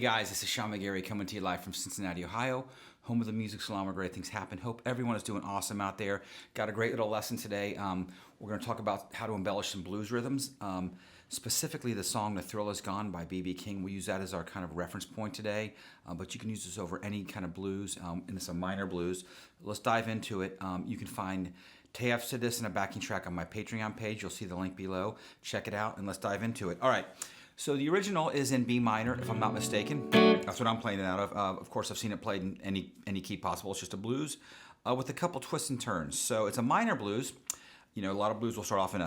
guys, this is Sean McGarry coming to you live from Cincinnati, Ohio, home of the music salon where great things happen. Hope everyone is doing awesome out there. Got a great little lesson today. We're going to talk about how to embellish some blues rhythms, specifically the song "The Thrill Is Gone" by B.B. King. We'll use that as our kind of reference point today, but you can use this over any kind of blues, and it's a minor blues. Let's dive into it. You can find TAFs to this and a backing track on my Patreon page. You'll see the link below. Check it out, and let's dive into it. All right. So the original is in B minor, if I'm not mistaken. That's what I'm playing it out of. Of course, I've seen it played in any key possible. It's just a blues with a couple twists and turns. So it's a minor blues. You know, a lot of blues will start off in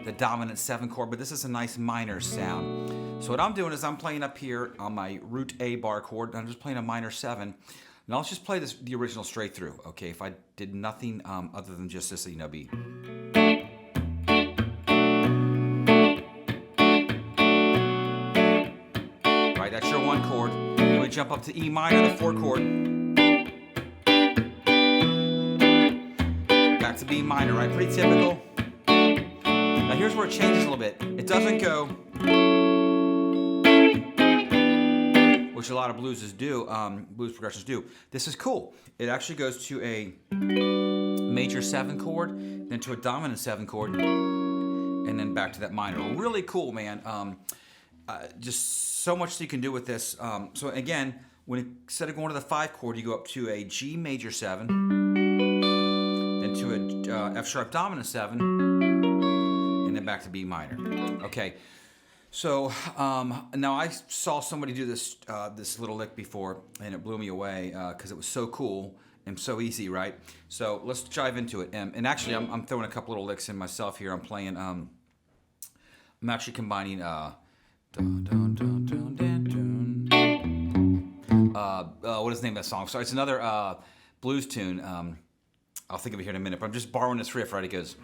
the dominant 7 chord, but this is a nice minor sound. So what I'm doing is I'm playing up here on my root A bar chord, and I'm just playing a minor 7. Now let's just play the original straight through, okay? If I did nothing other than just this, B. That's your 1 chord. Then we jump up to E minor, the 4 chord. Back to B minor, right? Pretty typical. Now here's where it changes a little bit. It doesn't go, which a lot of blues progressions do. This is cool. It actually goes to a major 7 chord, then to a dominant 7 chord, and then back to that minor. Really cool, man. Just so much you can do with this. So again, instead of going to the 5 chord, you go up to a G major 7, then to a F sharp dominant 7, and then back to B minor. Okay. So now I saw somebody do this little lick before, and it blew me away because it was so cool and so easy, right? So let's dive into it. And actually, I'm throwing a couple little licks in myself here. I'm playing. I'm actually combining. Dun, dun, dun, dun, dun, dun. What is the name of that song? Sorry, it's another blues tune. I'll think of it here in a minute, but I'm just borrowing this riff, right? It goes.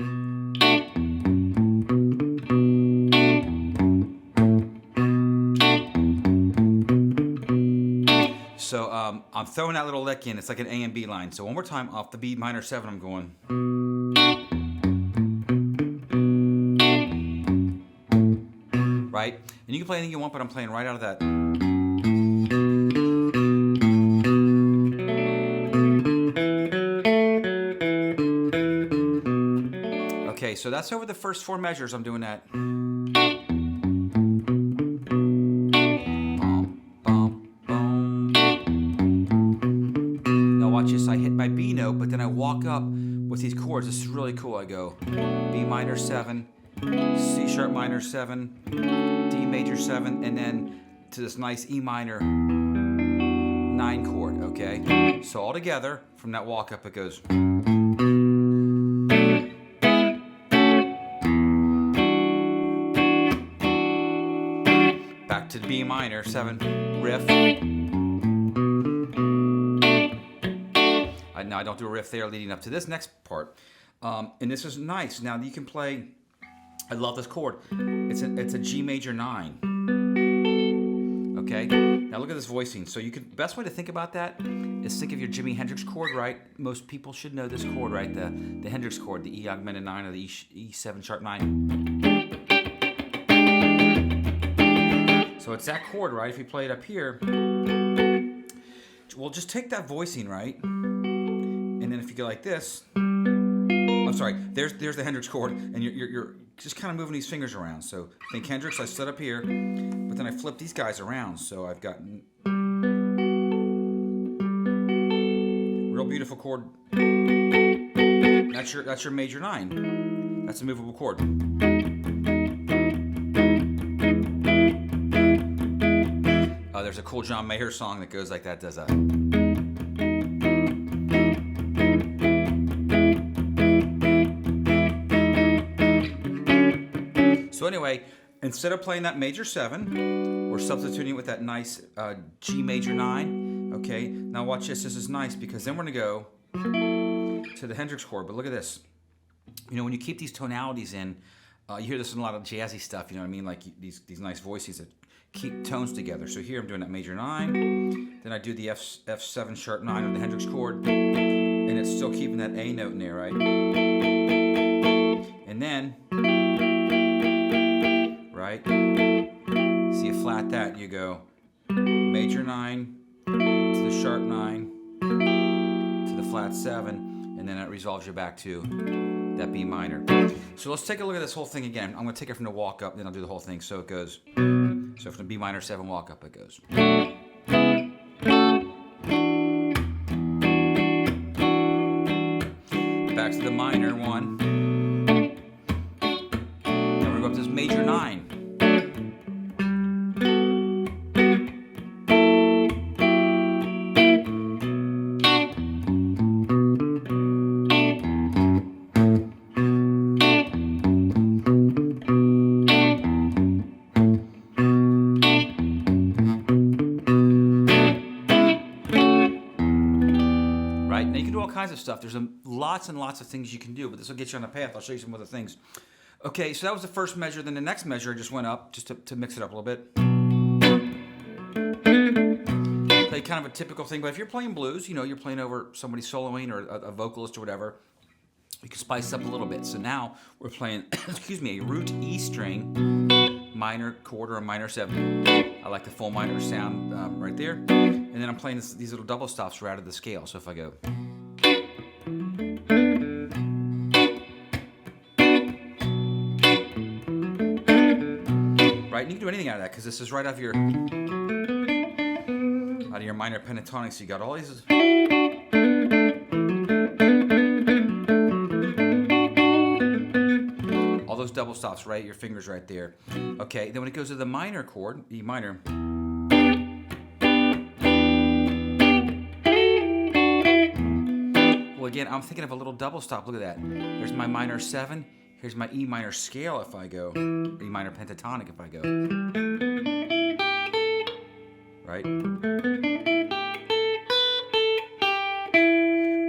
So I'm throwing that little lick in. It's like an A and B line. So one more time off the B minor 7, I'm going. Right? And you can play anything you want, but I'm playing right out of that. Okay, so that's over the first 4 measures. I'm doing that. Now watch this. I hit my B note, but then I walk up with these chords. This is really cool. I go B minor 7, C sharp minor 7, D major 7, and then to this nice E minor 9 chord, okay? So all together, from that walk up, it goes. Back to B minor 7 riff. Now I don't do a riff there leading up to this next part. And this is nice. Now you can play. I love this chord. It's a G major 9. Okay. Now look at this voicing. So best way to think about that is think of your Jimi Hendrix chord, right? Most people should know this chord, right? The Hendrix chord, the E augmented 9 or the E7 sharp 9. So it's that chord, right? If you play it up here, well, just take that voicing, right? And then if you go like this. I'm sorry, there's the Hendrix chord, and you're just kind of moving these fingers around. So think Hendrix, I set up here, but then I flip these guys around. So I've got real beautiful chord. That's your major 9. That's a movable chord. There's a cool John Mayer song that goes like that, does that. So anyway, instead of playing that major 7, we're substituting with that nice G major 9. Okay, now watch this. This is nice because then we're going to go to the Hendrix chord. But look at this. You know, when you keep these tonalities in, you hear this in a lot of jazzy stuff, you know what I mean? Like these nice voices that keep tones together. So here I'm doing that major 9. Then I do the F7 sharp 9 of the Hendrix chord. And it's still keeping that A note in there, right? And then, right? See you flat that, you go 9 to the sharp 9 to the flat 7, and then it resolves you back to that B minor. So let's take a look at this whole thing again. I'm going to take it from the walk up, then I'll do the whole thing. So it goes, so from the B minor 7 walk up, it goes. Back to the minor 1. Then we go up to this major 9. Now you can do all kinds of stuff. There's lots and lots of things you can do, but this will get you on a path. I'll show you some other things. Okay, so that was the first measure. Then the next measure I just went up just to mix it up a little bit. Play kind of a typical thing, but if you're playing blues, you're playing over somebody soloing or a vocalist or whatever, you can spice up a little bit. So now we're playing, excuse me, a root E string, minor chord or a minor 7. I like the full minor sound right there. And then I'm playing these little double stops right out of the scale. So if I go. Right, and you can do anything out of that because this is right out of your minor pentatonic. So you got all these. All those double stops, right? Your fingers right there. Okay, then when it goes to the minor chord, E minor. Well, again, I'm thinking of a little double stop. Look at that. There's my minor 7. Here's my E minor scale if I go. E minor pentatonic if I go. Right?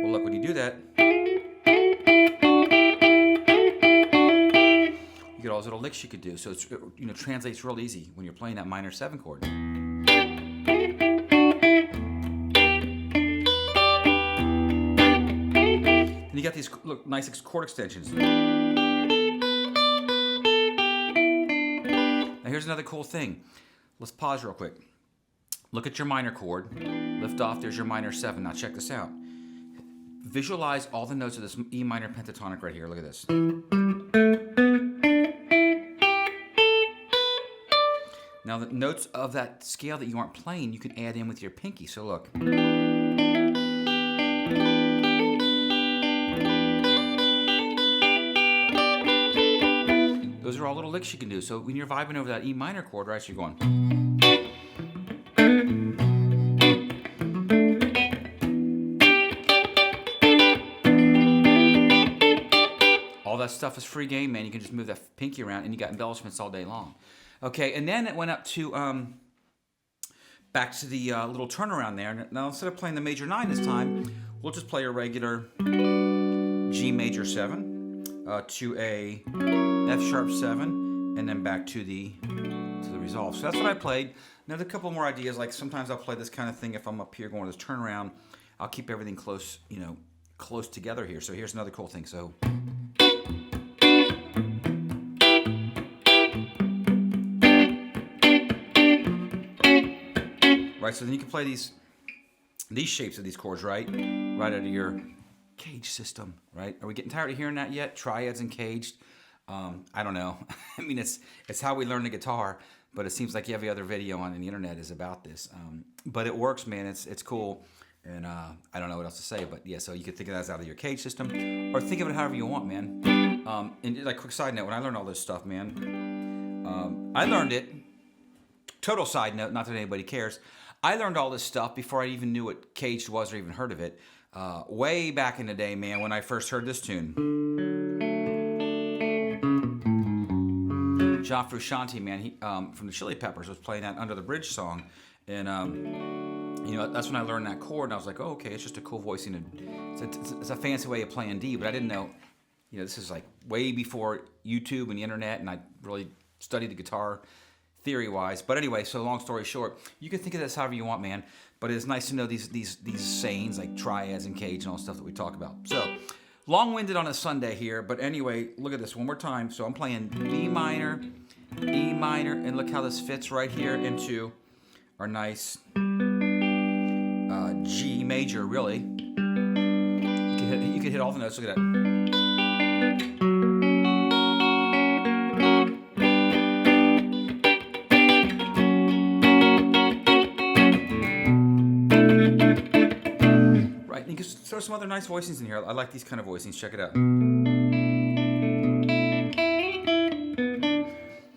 Well, look, when you do that, you get all those little licks you could do. So it translates real easy when you're playing that minor 7 chord. And you got these nice chord extensions. Now here's another cool thing. Let's pause real quick. Look at your minor chord. Lift off, there's your minor 7. Now check this out. Visualize all the notes of this E minor pentatonic right here. Look at this. Now the notes of that scale that you aren't playing, you can add in with your pinky. So look. Those are all little licks you can do. So when you're vibing over that E minor chord, right, so you're going. All that stuff is free game, man. You can just move that pinky around and you got embellishments all day long. Okay, and then it went up to, back to the little turnaround there. Now instead of playing the major 9 this time, we'll just play a regular G major 7 to a F sharp 7, and then back to the resolve. So that's what I played. Now there's a couple more ideas. Like sometimes I'll play this kind of thing if I'm up here going to this turnaround. I'll keep everything close, close together here. So here's another cool thing. So. Right, so then you can play these shapes of these chords, right out of your cage system, right? Are we getting tired of hearing that yet? Triads and caged. I don't know. I mean, it's how we learn the guitar, but it seems like every other video on the internet is about this. But it works, man. It's cool, and I don't know what else to say, but yeah. So you could think of that as out of your cage system, or think of it however you want, man. And like quick side note, when I learned all this stuff, man, I learned it. Total side note, not that anybody cares. I learned all this stuff before I even knew what caged was or even heard of it. Way back in the day, man, when I first heard this tune. John Frusciante, man, he from the Chili Peppers was playing that Under the Bridge song. And, that's when I learned that chord. And I was like, oh, okay, it's just a cool voicing. It's a fancy way of playing D, but I didn't know, this is like way before YouTube and the internet, and I really studied the guitar theory-wise. But anyway, so long story short, you can think of this however you want, man. But it's nice to know these sayings like triads and cage and all the stuff that we talk about. So, long-winded on a Sunday here. But anyway, look at this one more time. So I'm playing B minor, E minor, and look how this fits right here into our nice G major, really. You could hit all the notes. Look at that. Right, and you can throw some other nice voicings in here. I like these kind of voicings. Check it out.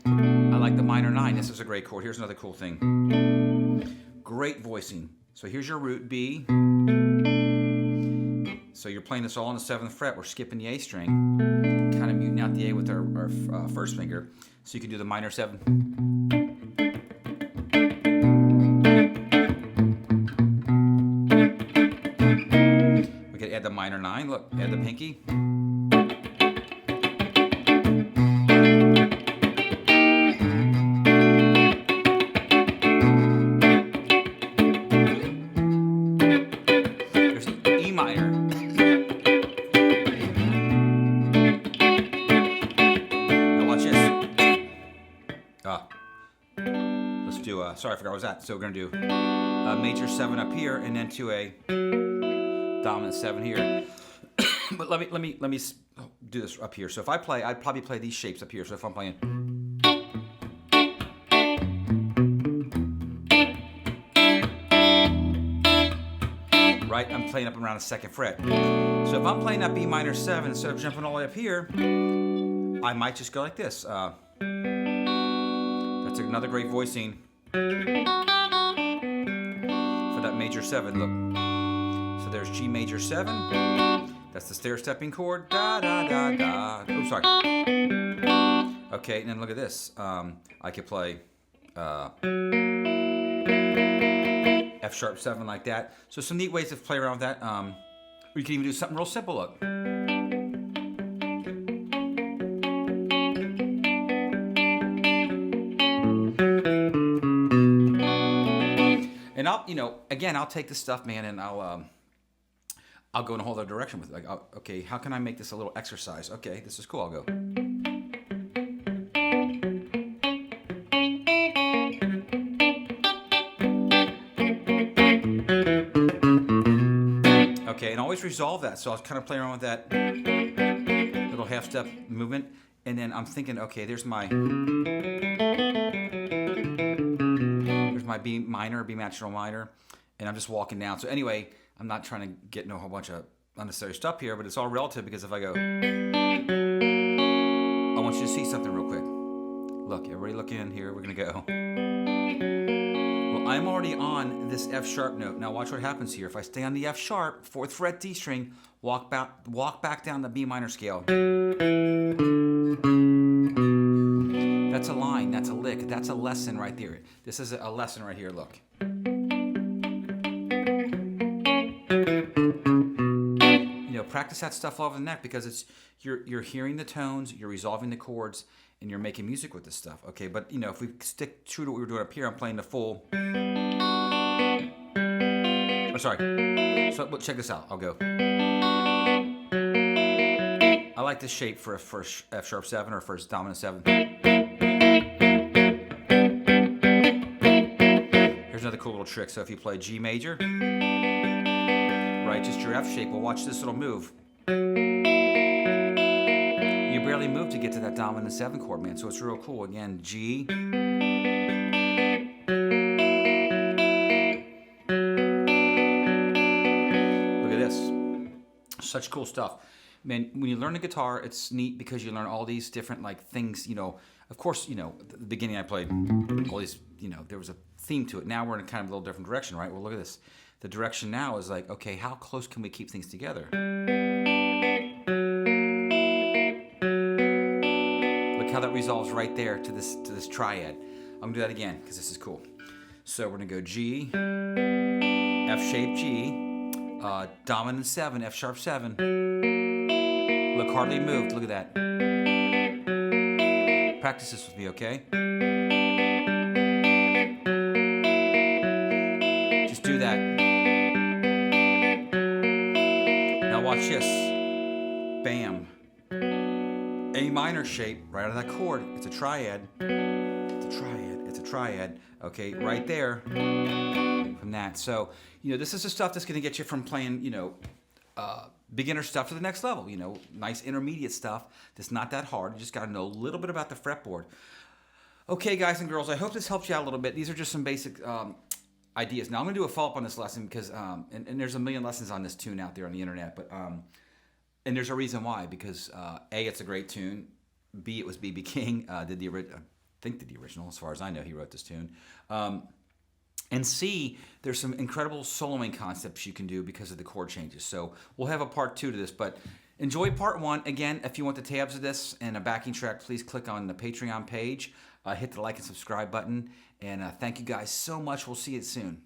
I like the minor 9. This is a great chord. Here's another cool thing. Great voicing. So here's your root B. So you're playing this all on the 7th fret. We're skipping the A string, kind of muting out the A with our first finger. So you can do the minor 7. We could add the minor 9. Look, add the pinky. Let's do, sorry, I forgot what was that. So we're going to do a major 7 up here and then to a dominant 7 here. But let me do this up here. So if I play, I'd probably play these shapes up here. So if I'm playing, right, I'm playing up around the 2nd fret. So if I'm playing that B minor 7, instead of jumping all the way up here, I might just go like this. That's another great voicing for that major 7. Look. So there's G major 7. That's the stair-stepping chord. Da da da da. Oh, sorry. Okay, and then look at this. I could play F sharp 7 like that. So some neat ways to play around with that. Or you can even do something real simple. Look. And I'll take this stuff, man, and I'll go in a whole other direction with it. Like, okay, how can I make this a little exercise? Okay, this is cool. I'll go. Okay, and always resolve that. So I was kind of playing around with that little half-step movement, and then I'm thinking, okay, there's my B minor, B natural minor, and I'm just walking down. So anyway, I'm not trying to get into a whole bunch of unnecessary stuff here, but it's all relative because if I go, I want you to see something real quick. Look, everybody look in here. We're going to go. Well, I'm already on this F sharp note. Now watch what happens here. If I stay on the F sharp, 4th fret D string, walk back down the B minor scale. That's a line, that's a lick, that's a lesson right there. This is a lesson right here, look. Practice that stuff all over the neck because you're hearing the tones, you're resolving the chords, and you're making music with this stuff, okay? But, if we stick true to what we were doing up here, I'm playing the full... Oh, sorry. So, check this out. I'll go. I like this shape for a first F sharp 7 or a first dominant 7. Here's another cool little trick. So if you play G major, right, just your F shape. Well, watch this little move. You barely move to get to that dominant 7 chord, man. So it's real cool. Again, G. Look at this. Such cool stuff. Man, when you learn the guitar, it's neat because you learn all these different things. Of course, at the beginning I played all these. There was a theme to it. Now we're in kind of a little different direction, right? Well, look at this. The direction now is like, okay, how close can we keep things together? Look how that resolves right there to this triad. I'm gonna do that again because this is cool. So we're gonna go G, F shape G, dominant 7, F sharp 7. Look, hardly moved. Look at that. Practice this with me, okay? Just do that. Now watch this. Bam. A minor shape right out of that chord. It's a triad. It's a triad. It's a triad. Okay, right there. From than that. So, this is the stuff that's going to get you from playing, beginner stuff to the next level. Nice intermediate stuff that's not that hard. You just got to know a little bit about the fretboard. Okay, guys and girls, I hope this helps you out a little bit. These are just some basic ideas. Now, I'm going to do a follow-up on this lesson because, and there's a million lessons on this tune out there on the internet, but and there's a reason why. Because A, it's a great tune. B, it was B.B. King did the original. As far as I know, he wrote this tune. And C, there's some incredible soloing concepts you can do because of the chord changes. So we'll have a part 2 to this, but enjoy part 1. Again, if you want the tabs of this and a backing track, please click on the Patreon page. Hit the like and subscribe button. And thank you guys so much. We'll see you soon.